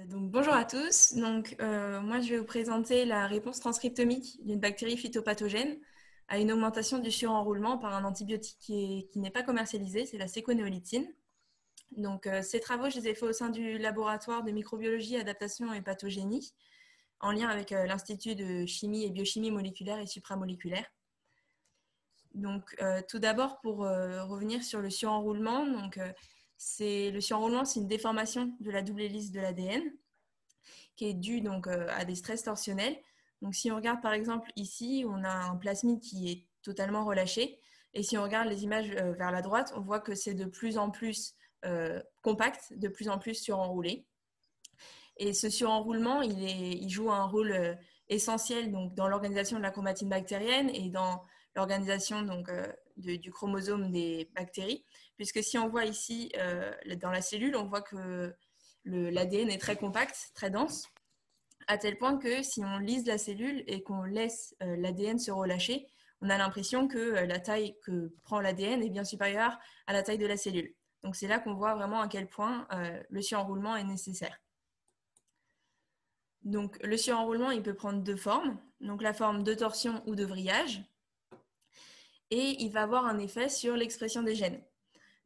Donc, bonjour à tous. Moi, je vais vous présenter la réponse transcriptomique d'une bactérie phytopathogène à une augmentation du surenroulement par un antibiotique qui n'est pas commercialisé, c'est la séconéolytine. Ces travaux, je les ai faits au sein du laboratoire de microbiologie, adaptation et pathogénie, en lien avec l'Institut de chimie et biochimie moléculaire et supramoléculaire. Tout d'abord, pour revenir sur le surenroulement, le surenroulement, c'est une déformation de la double hélice de l'ADN qui est due à des stress torsionnels. Donc, si on regarde par exemple ici, on a un plasmide qui est totalement relâché. Et si on regarde les images vers la droite, on voit que c'est de plus en plus compact, de plus en plus surenroulé. Et ce surenroulement, il joue un rôle essentiel dans l'organisation de la chromatine bactérienne et dans l'organisation du chromosome des bactéries. Puisque si on voit ici, dans la cellule, on voit que l'ADN est très compact, très dense, à tel point que si on lise la cellule et qu'on laisse l'ADN se relâcher, on a l'impression que la taille que prend l'ADN est bien supérieure à la taille de la cellule. Donc c'est là qu'on voit vraiment à quel point le surenroulement est nécessaire. Donc le surenroulement, il peut prendre deux formes, donc la forme de torsion ou de vrillage, et il va avoir un effet sur l'expression des gènes.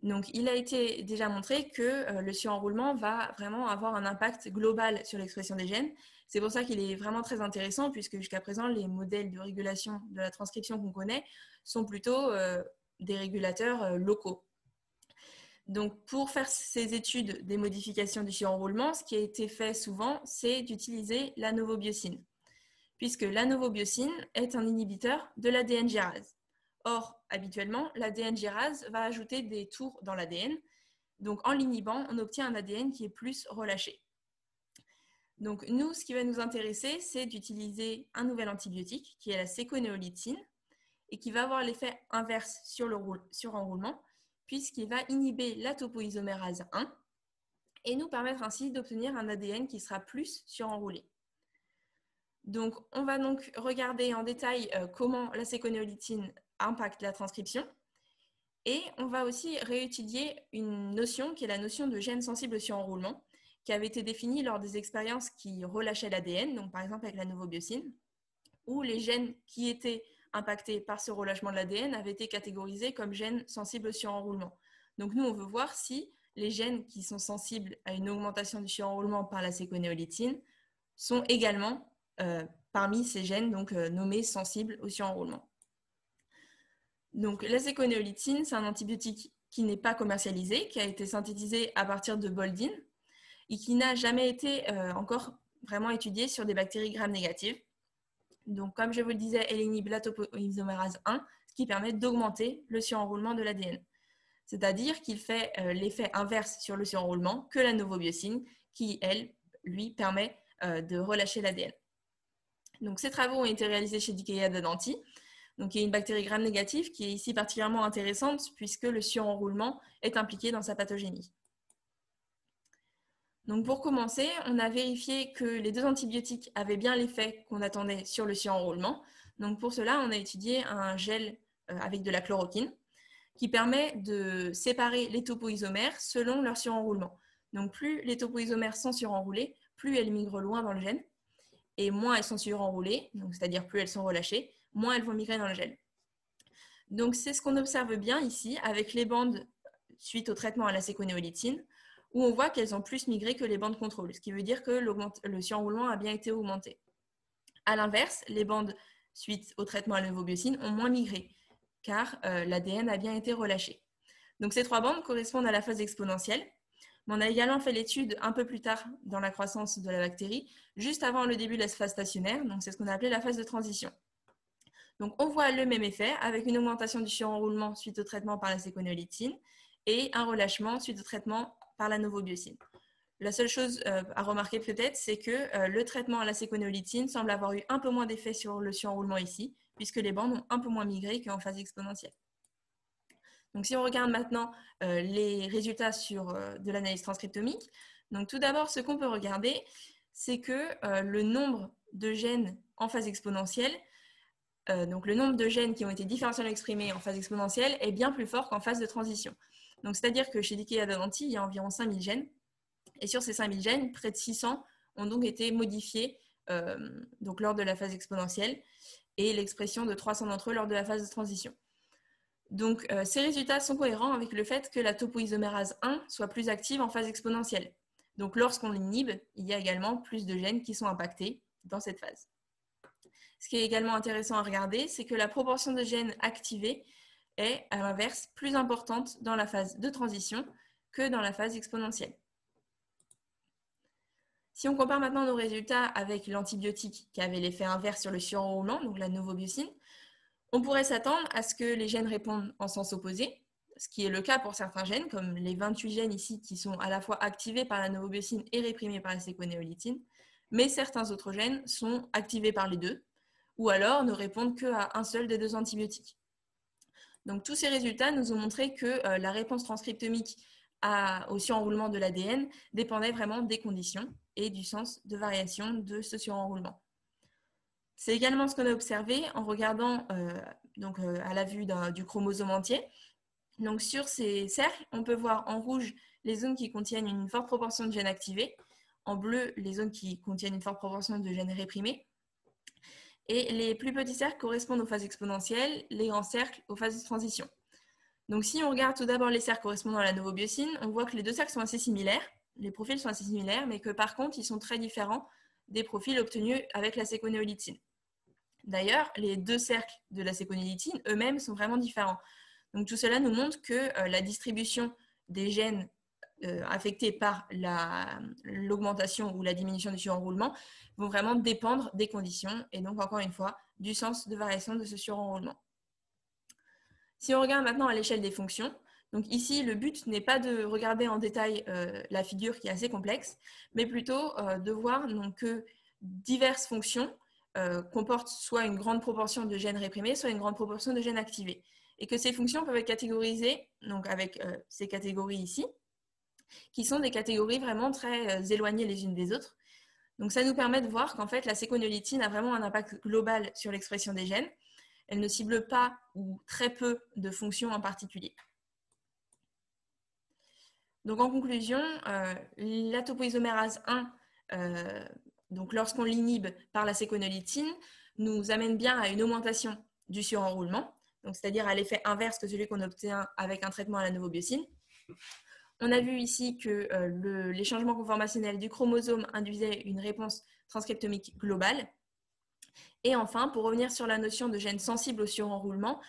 Donc, il a été déjà montré que le surenroulement va vraiment avoir un impact global sur l'expression des gènes. C'est pour ça qu'il est vraiment très intéressant, puisque jusqu'à présent, les modèles de régulation de la transcription qu'on connaît sont plutôt des régulateurs locaux. Donc, pour faire ces études des modifications du surenroulement, ce qui a été fait souvent, c'est d'utiliser la novobiosine, puisque la novobiosine est un inhibiteur de l'ADN gyrase. Or, habituellement, l'ADN gyrase va ajouter des tours dans l'ADN. Donc, en l'inhibant, on obtient un ADN qui est plus relâché. Donc, nous, ce qui va nous intéresser, c'est d'utiliser un nouvel antibiotique, qui est la séconéolytine, et qui va avoir l'effet inverse sur le surenroulement, puisqu'il va inhiber la topoisomérase 1 et nous permettre ainsi d'obtenir un ADN qui sera plus surenroulé. Donc, on va donc regarder en détail comment la séconéolytine impacte la transcription. Et on va aussi réétudier une notion qui est la notion de gène sensible au surenroulement, qui avait été définie lors des expériences qui relâchaient l'ADN, donc par exemple avec la novobiosine, où les gènes qui étaient impactés par ce relâchement de l'ADN avaient été catégorisés comme gènes sensibles au surenroulement. Donc nous, on veut voir si les gènes qui sont sensibles à une augmentation du surenroulement par la séconéolytine sont également parmi ces gènes nommés sensibles au surenroulement. Donc, la séconéolytine, c'est un antibiotique qui n'est pas commercialisé, qui a été synthétisé à partir de boldine et qui n'a jamais été encore vraiment étudié sur des bactéries gram-négatives. Donc, comme je vous le disais, elle inhibe la topoisomérase 1, ce qui permet d'augmenter le surenroulement de l'ADN. C'est-à-dire qu'il fait l'effet inverse sur le surenroulement que la novobiosine, qui, elle, lui, permet de relâcher l'ADN. Donc, ces travaux ont été réalisés chez Dickeya dadanti. Donc, il y a une bactérie gram-négative qui est ici particulièrement intéressante puisque le surenroulement est impliqué dans sa pathogénie. Donc, pour commencer, on a vérifié que les deux antibiotiques avaient bien l'effet qu'on attendait sur le surenroulement. Donc, pour cela, on a étudié un gel avec de la chloroquine qui permet de séparer les topoisomères selon leur surenroulement. Donc, plus les topoisomères sont surenroulés, plus elles migrent loin dans le gène, et moins elles sont surenroulées, c'est-à-dire plus elles sont relâchées, moins elles vont migrer dans le gène. Donc, c'est ce qu'on observe bien ici avec les bandes suite au traitement à la séconéolytine, où on voit qu'elles ont plus migré que les bandes contrôle, ce qui veut dire que le surenroulement a bien été augmenté. À l'inverse, les bandes suite au traitement à la novobiosine ont moins migré, car l'ADN a bien été relâché. Donc, ces trois bandes correspondent à la phase exponentielle. Mais on a également fait l'étude un peu plus tard dans la croissance de la bactérie, juste avant le début de la phase stationnaire, donc c'est ce qu'on a appelé la phase de transition. Donc, on voit le même effet avec une augmentation du surenroulement suite au traitement par la séconéolytine et un relâchement suite au traitement par la novobiosine. La seule chose à remarquer peut-être, c'est que le traitement à la séconéolytine semble avoir eu un peu moins d'effet sur le surenroulement ici, puisque les bandes ont un peu moins migré qu'en phase exponentielle. Donc, si on regarde maintenant les résultats de l'analyse transcriptomique, donc tout d'abord, ce qu'on peut regarder, c'est que le nombre de gènes en phase exponentielle, donc le nombre de gènes qui ont été différentiellement exprimés en phase exponentielle est bien plus fort qu'en phase de transition. Donc, c'est-à-dire que chez Dickeya dadanti, il y a environ 5000 gènes, et sur ces 5000 gènes, près de 600 ont donc été modifiés donc lors de la phase exponentielle et l'expression de 300 d'entre eux lors de la phase de transition. Donc, ces résultats sont cohérents avec le fait que la topoisomérase 1 soit plus active en phase exponentielle. Donc, lorsqu'on l'inhibe, il y a également plus de gènes qui sont impactés dans cette phase. Ce qui est également intéressant à regarder, c'est que la proportion de gènes activés est, à l'inverse, plus importante dans la phase de transition que dans la phase exponentielle. Si on compare maintenant nos résultats avec l'antibiotique qui avait l'effet inverse sur le surenroulement, donc la novobiocine, on pourrait s'attendre à ce que les gènes répondent en sens opposé, ce qui est le cas pour certains gènes, comme les 28 gènes ici qui sont à la fois activés par la novobiocine et réprimés par la séquonéolytine, mais certains autres gènes sont activés par les deux, ou alors ne répondent qu'à un seul des deux antibiotiques. Donc tous ces résultats nous ont montré que la réponse transcriptomique au surenroulement de l'ADN dépendait vraiment des conditions et du sens de variation de ce surenroulement. C'est également ce qu'on a observé en regardant à la vue du chromosome entier. Donc sur ces cercles, on peut voir en rouge les zones qui contiennent une forte proportion de gènes activés, en bleu les zones qui contiennent une forte proportion de gènes réprimés, et les plus petits cercles correspondent aux phases exponentielles, les grands cercles aux phases de transition. Donc si on regarde tout d'abord les cercles correspondant à la novobiocine, on voit que les deux cercles sont assez similaires, les profils sont assez similaires, mais que par contre ils sont très différents des profils obtenus avec la séquonéolytine. D'ailleurs, les deux cercles de la séquonéolytine eux-mêmes sont vraiment différents. Donc tout cela nous montre que la distribution des gènes affectés par l'augmentation ou la diminution du surenroulement vont vraiment dépendre des conditions et donc encore une fois du sens de variation de ce surenroulement. Si on regarde maintenant à l'échelle des fonctions, donc ici le but n'est pas de regarder en détail la figure qui est assez complexe, mais plutôt de voir donc, que diverses fonctions comportent soit une grande proportion de gènes réprimés, soit une grande proportion de gènes activés. Et que ces fonctions peuvent être catégorisées donc avec ces catégories ici, qui sont des catégories vraiment très éloignées les unes des autres. Donc ça nous permet de voir qu'en fait la séquonéolytine a vraiment un impact global sur l'expression des gènes. Elle ne cible pas ou très peu de fonctions en particulier. Donc en conclusion, la topoisomérase 1, donc lorsqu'on l'inhibe par la séquonéolytine, nous amène bien à une augmentation du surenroulement, c'est-à-dire à l'effet inverse que celui qu'on obtient avec un traitement à la novobiocine. On a vu ici que les changements conformationnels du chromosome induisaient une réponse transcriptomique globale. Et enfin, pour revenir sur la notion de gène sensible au surenroulement,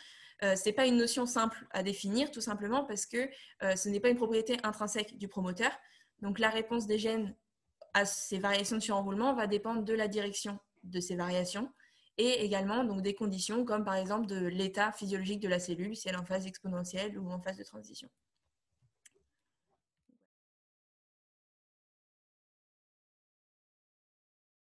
ce n'est pas une notion simple à définir, tout simplement parce que ce n'est pas une propriété intrinsèque du promoteur. Donc la réponse des gènes à ces variations de surenroulement va dépendre de la direction de ces variations et également donc, des conditions comme par exemple de l'état physiologique de la cellule, si elle est en phase exponentielle ou en phase de transition.